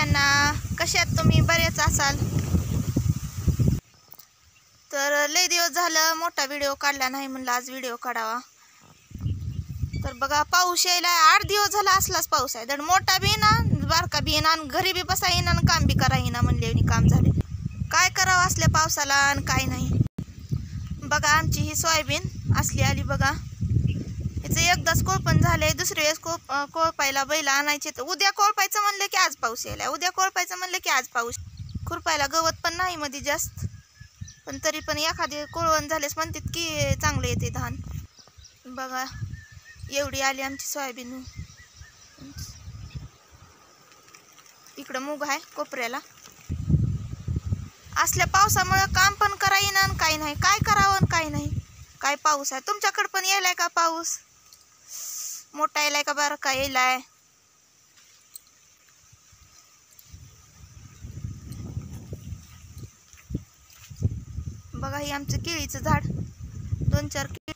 सगळ्यांना, कसे आहात तुम्ही? बरेच असाल. तर लय दिवस झालं मोठा व्हिडिओ काढला नाही, म्हणलं आज व्हिडिओ काढावा. तर बघा पाऊस यायला 8 दिवस झाला. असलाच पाऊस आहे, दड मोठा बी ना बारका बी ना, घरी बी बसा येईना आणि काम बी करा येईना. म्हणले काम झाले, काय करावं असल्या पावसाला आणि काय नाही. बघा आमची ही सोयाबीन असली आली बघा. हिचं एकदाच कोळपण झालंय, दुसरे वेळेस कोळपायला बैल आणायचे. तर उद्या कोळपायचं म्हणलं की आज पाऊस यायला, उद्या कोळपायचं म्हणलं की आज पाऊस. खुरपायला गवत पण नाही मध्ये जास्त, पण तरी पण एखादी कोळवण झालेस म्हणतात की चांगलं येते धान. बघा एवढी आली आमची सोयाबीन. इकडं मूग आहे कोपऱ्याला. असल्या पावसामुळे काम पण करा येईना आणि काही नाही, काय करावं काय नाही. काय पाऊस आहे तुमच्याकडे पण यायलाय का? पाऊस मोठा यायलाय का बारका यायलाय? बघा हे आमचं केळीचं झाड, 2-4 केळी.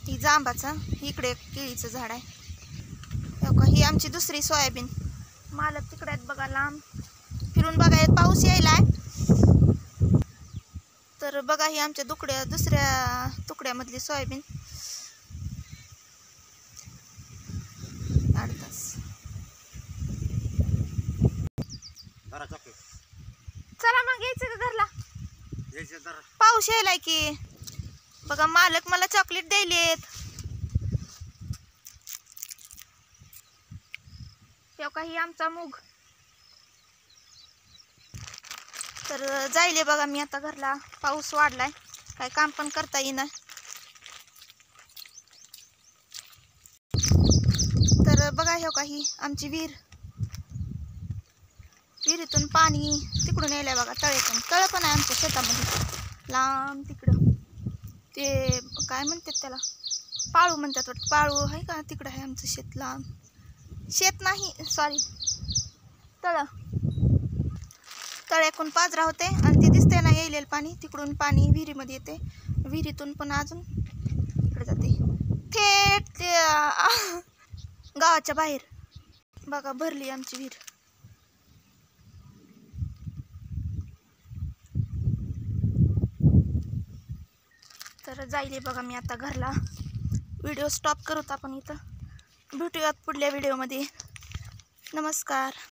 ही जांबाचं, इकडे एक केळीचं झाड आहे. ही आमची दुसरी सोयाबीन. मालक तिकडे आहेत बघा लांब. फिरून बघा पाऊस यायलाय. तर बघा ही आमच्या दुसऱ्या तुकड्यामधली सोयाबीन. 8 तास. चला मग यायचं का घरला? पाऊस यायलाय की. बघा मालक मला चॉकलेट द्यायलेत. काही आमचा मूग. तर जायले बघा मी आता घरला. पाऊस वाढलाय, काय काम पण करता येईना. तर बघा हे काही आमची विहीर. विहिरीतून पाणी तिकडून यायलंय बघा, तळेतून. तळ पण आहे आमच्या शेतामध्ये लांब तिकडं. ते काय म्हणतात त्याला, पाळू म्हणतात वाटतं. पाळू आहे का तिकडं? आहे आमचं शेत लांब. शेत नाही सॉरी, तळ. तळ्याकून पाजरा होते आणि ते दिसते ना येईल पाणी, तिकडून पाणी विहिरीमध्ये येते. विहिरीतून पण अजून इकडे जाते थेट गावाच्या बाहेर. बघा भरली आमची विहीर. तर जायले बघा मी आता घरला. व्हिडिओ स्टॉप करूत आपण इथं. भेटूयात पुढल्या व्हिडिओमध्ये. नमस्कार.